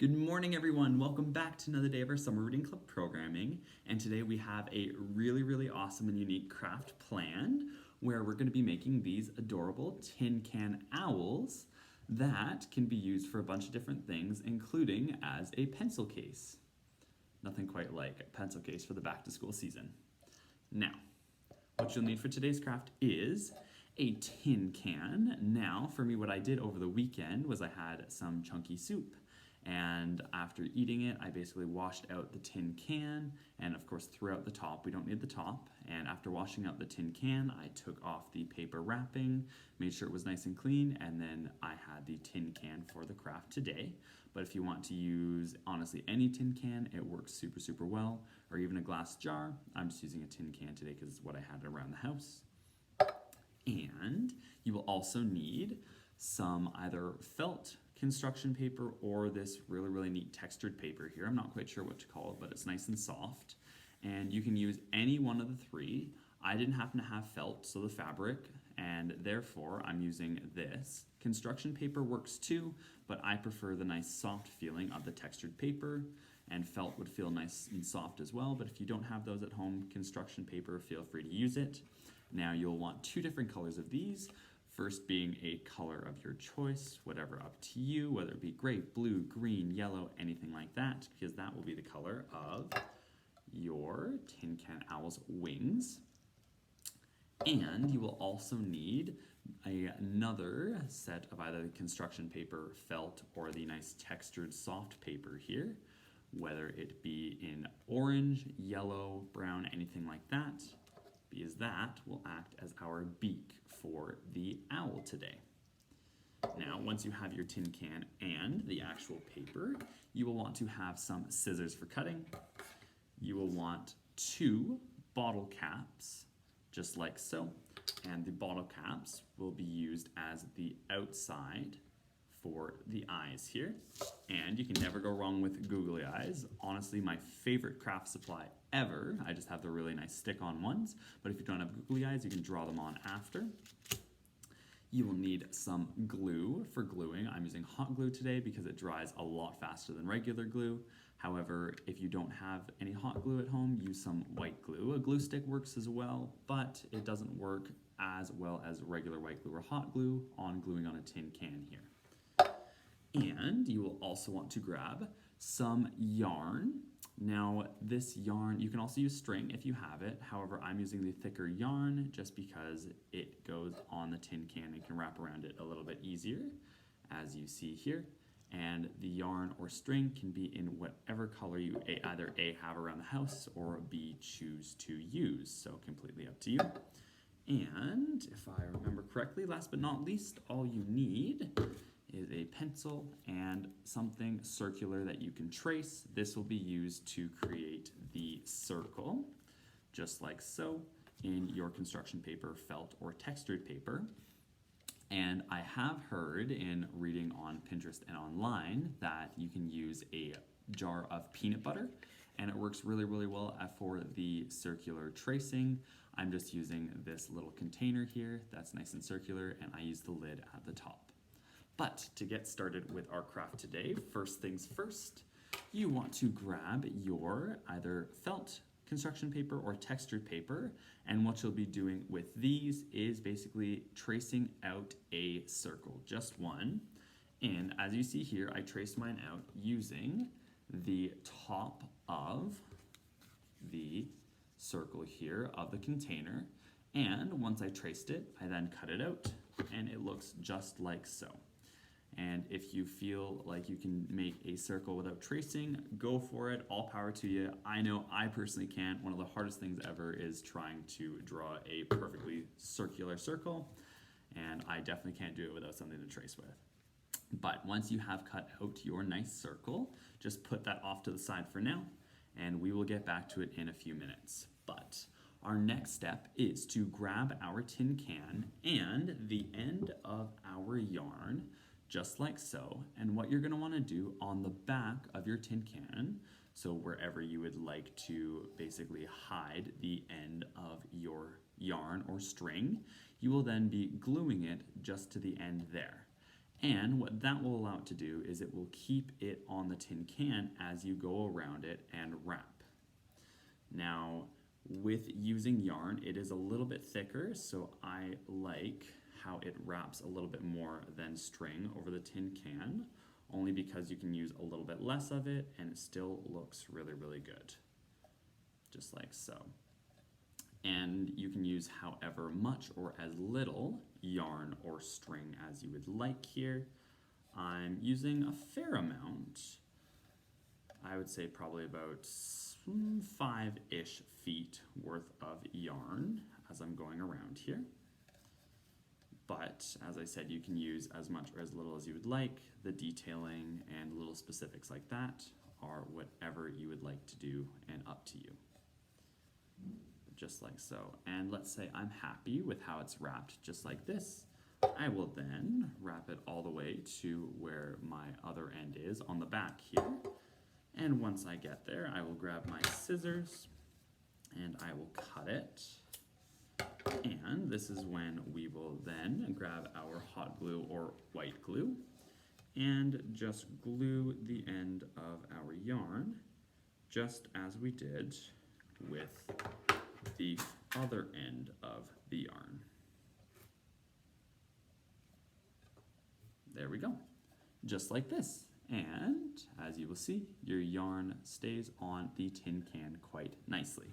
Good morning, everyone. Welcome back to another day of our Summer Reading Club programming. And today we have a really awesome and unique craft planned where we're going to be making these adorable tin can owls that can be used for a bunch of different things, including as a pencil case. Nothing quite like a pencil case for the back to school season. Now, what you'll need for today's craft is a tin can. Now, for me, what I did over the weekend was I had some chunky soup. And after eating it, I basically washed out the tin can and of course threw out the top. We don't need the top. And after washing out the tin can, I took off the paper wrapping, made sure it was nice and clean, and then I had the tin can for the craft today. But if you want to use, honestly, any tin can, it works super well, or even a glass jar. I'm just using a tin can today because it's what I had around the house. And you will also need some either felt construction paper or this really neat textured paper here. I'm not quite sure what to call it, but it's nice and soft. And you can use any one of the three. I didn't happen to have felt, so the fabric, and therefore I'm using this. Construction paper works too, but I prefer the nice soft feeling of the textured paper, and felt would feel nice and soft as well, but if you don't have those at home, construction paper, feel free to use it. Now you'll want two different colors of these. First being a color of your choice, whatever up to you, whether it be grape, blue, green, yellow, anything like that, because that will be the color of your Tin Can Owl's wings. And you will also need another set of either the construction paper, felt, or the nice textured soft paper here, whether it be in orange, yellow, brown, anything like that, because that will act as our beak for the owl today. Now, once you have your tin can and the actual paper, you will want to have some scissors for cutting. You will want 2 bottle caps, just like so, and the bottle caps will be used as the outside for the eyes here. And you can never go wrong with googly eyes. Honestly, my favorite craft supply ever. I just have the really nice stick-on ones, but if you don't have googly eyes, you can draw them on after. You will need some glue for gluing. I'm using hot glue today because it dries a lot faster than regular glue. However, if you don't have any hot glue at home, use some white glue. A glue stick works as well, but it doesn't work as well as regular white glue or hot glue on gluing on a tin can here. And you will also want to grab some yarn. Now, this yarn, you can also use string if you have it. However, I'm using the thicker yarn just because it goes on the tin can and can wrap around it a little bit easier, as you see here. And the yarn or string can be in whatever color you either A, have around the house, or B, choose to use. So completely up to you. And if I remember correctly, last but not least, all you need is a pencil and something circular that you can trace. This will be used to create the circle, just like so, in your construction paper, felt, or textured paper. And I have heard in reading on Pinterest and online that you can use a jar of peanut butter, and it works really well for the circular tracing. I'm just using this little container here that's nice and circular, and I use the lid at the top. But to get started with our craft today, first things first, you want to grab your either felt construction paper or textured paper, and what you'll be doing with these is basically tracing out a circle, just one. And as you see here, I traced mine out using the top of the circle here of the container, and once I traced it, I then cut it out, and it looks just like so. And if you feel like you can make a circle without tracing, go for it. All power to you. I know I personally can't. One of the hardest things ever is trying to draw a perfectly circular circle, and I definitely can't do it without something to trace with. But once you have cut out your nice circle, just put that off to the side for now, and we will get back to it in a few minutes. But our next step is to grab our tin can and the end of our yarn, just like so, and what you're going to want to do on the back of your tin can, so wherever you would like to basically hide the end of your yarn or string, you will then be gluing it just to the end there. And what that will allow it to do is it will keep it on the tin can as you go around it and wrap. Now, with using yarn, it is a little bit thicker, so I like how it wraps a little bit more than string over the tin can, only because you can use a little bit less of it and it still looks really, really good. Just like so. And you can use however much or as little yarn or string as you would like here. I'm using a fair amount. I would say probably about 5-ish feet worth of yarn as I'm going around here. But as I said, you can use as much or as little as you would like. The detailing and little specifics like that are whatever you would like to do and up to you. Just like so. And let's say I'm happy with how it's wrapped just like this. I will then wrap it all the way to where my other end is on the back here. And once I get there, I will grab my scissors and I will cut it. And this is when we will then grab our hot glue or white glue and just glue the end of our yarn just as we did with the other end of the yarn. There we go, just like this. And as you will see, your yarn stays on the tin can quite nicely.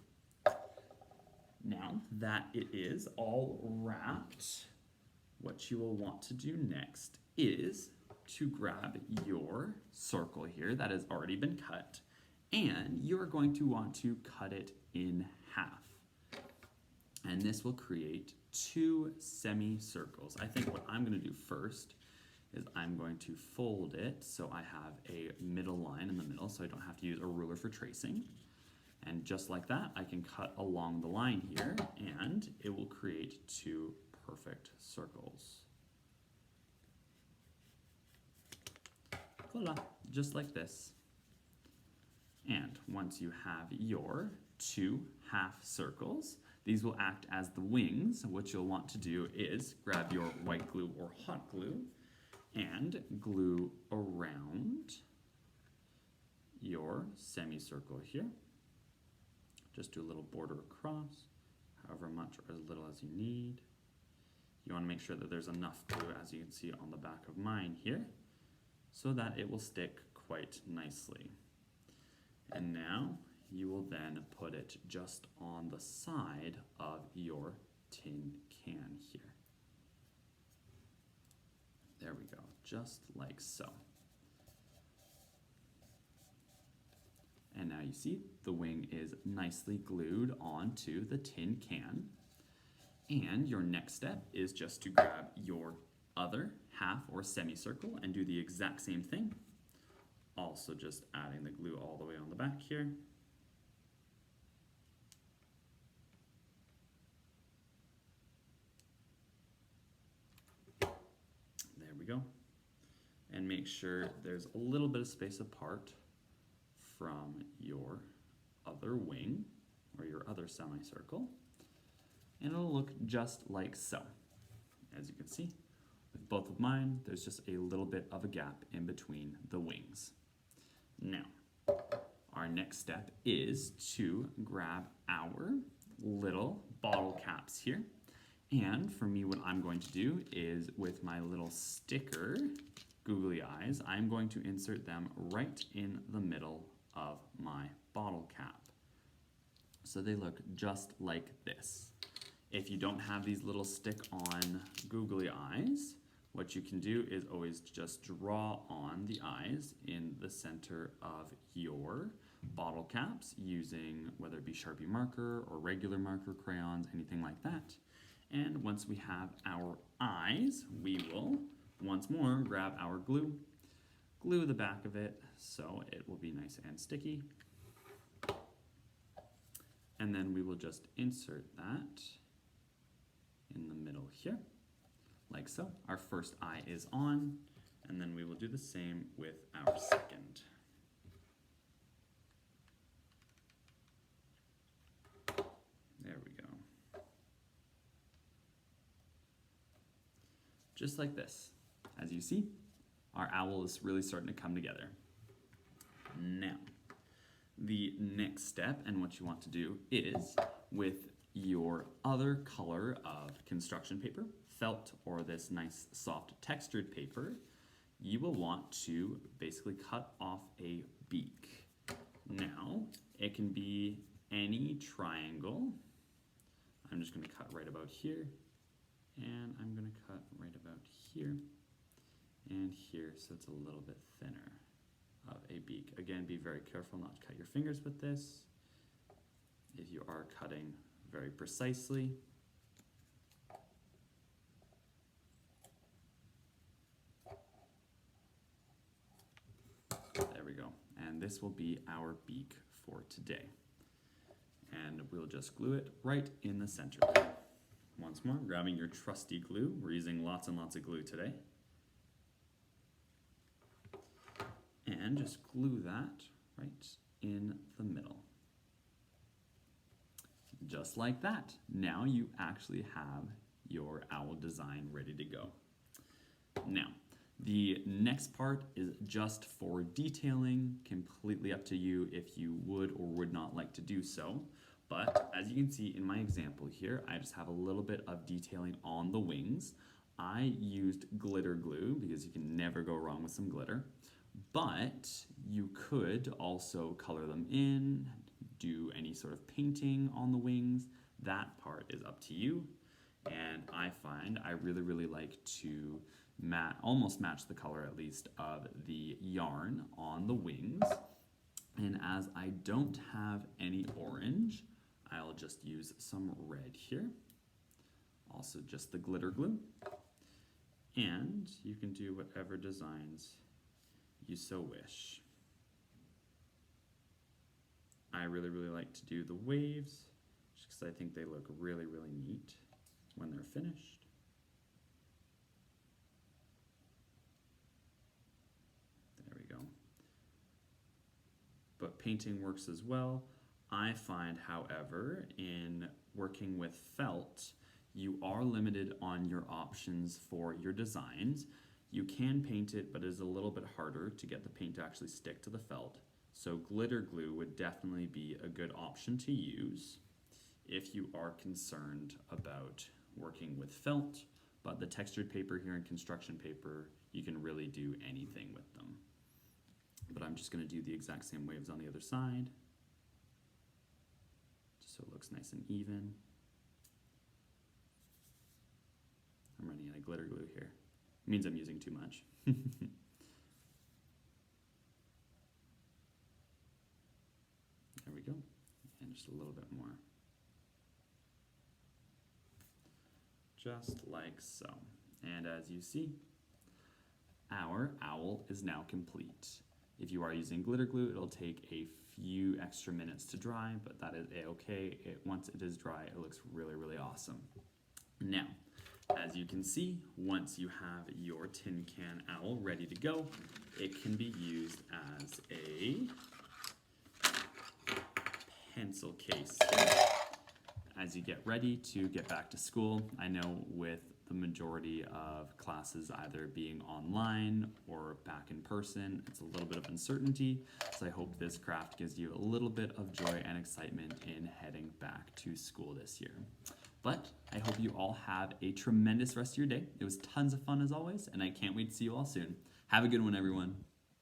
Now that it is all wrapped, what you will want to do next is to grab your circle here that has already been cut, and you are going to want to cut it in half. And this will create 2 semicircles. I think what I'm going to do first is I'm going to fold it so I have a middle line in the middle so I don't have to use a ruler for tracing. And just like that, I can cut along the line here and it will create 2 perfect circles. Voila, just like this. And once you have your 2 half circles, these will act as the wings. What you'll want to do is grab your white glue or hot glue and glue around your semicircle here. Just do a little border across, however much or as little as you need. You want to make sure that there's enough glue, as you can see on the back of mine here, so that it will stick quite nicely. And now you will then put it just on the side of your tin can here. There we go, just like so. And now you see the wing is nicely glued onto the tin can. And your next step is just to grab your other half or semicircle and do the exact same thing. Also just adding the glue all the way on the back here. There we go. And make sure there's a little bit of space apart from your other wing or your other semicircle. And it'll look just like so. As you can see, with both of mine, there's just a little bit of a gap in between the wings. Now, our next step is to grab our little bottle caps here. And for me, what I'm going to do is with my little sticker, googly eyes, I'm going to insert them right in the middle of my bottle cap. So they look just like this. If you don't have these little stick-on googly eyes, what you can do is always just draw on the eyes in the center of your bottle caps using whether it be Sharpie marker or regular marker, crayons, anything like that. And once we have our eyes, we will once more grab our glue, glue the back of it so it will be nice and sticky. And then we will just insert that in the middle here, like so. Our first eye is on, and then we will do the same with our second. There we go. Just like this. As you see, Our owl is really starting to come together. Now, the next step and what you want to do is with your other color of construction paper, felt or this nice soft textured paper, you will want to basically cut off a beak. Now, it can be any triangle. I'm just going to cut right about here, and I'm going to cut right about here and here, so it's a little bit thinner of a beak. Again, be very careful not to cut your fingers with this. If you are cutting very precisely, there we go. And this will be our beak for today. And we'll just glue it right in the center. Once more, grabbing your trusty glue. We're using lots and lots of glue today. And just glue that right in the middle. Just like that. Now you actually have your owl design ready to go. Now, the next part is just for detailing, completely up to you if you would or would not like to do so. But as you can see in my example here, I just have a little bit of detailing on the wings. I used glitter glue because you can never go wrong with some glitter. But you could also color them in, do any sort of painting on the wings. That part is up to you. And I find I really like to almost match the color at least of the yarn on the wings. And as I don't have any orange, I'll just use some red here. Also just the glitter glue. And you can do whatever designs you so wish. I really like to do the waves just because I think they look really neat when they're finished. There we go. But painting works as well. I find, however, in working with felt, you are limited on your options for your designs. You can paint it, but it is a little bit harder to get the paint to actually stick to the felt. So glitter glue would definitely be a good option to use if you are concerned about working with felt, but the textured paper here and construction paper, you can really do anything with them. But I'm just going to do the exact same waves on the other side, just so it looks nice and even. I'm running out of glitter glue here. It means I'm using too much. There we go. And just a little bit more. Just like so. And as you see, our owl is now complete. If you are using glitter glue, it'll take a few extra minutes to dry, but that is a-okay. Once it is dry, it looks really awesome. Now, as you can see, once you have your tin can owl ready to go, it can be used as a pencil case as you get ready to get back to school. I know with the majority of classes either being online or back in person, it's a little bit of uncertainty, so I hope this craft gives you a little bit of joy and excitement in heading back to school this year. But I hope you all have a tremendous rest of your day. It was tons of fun as always, and I can't wait to see you all soon. Have a good one, everyone.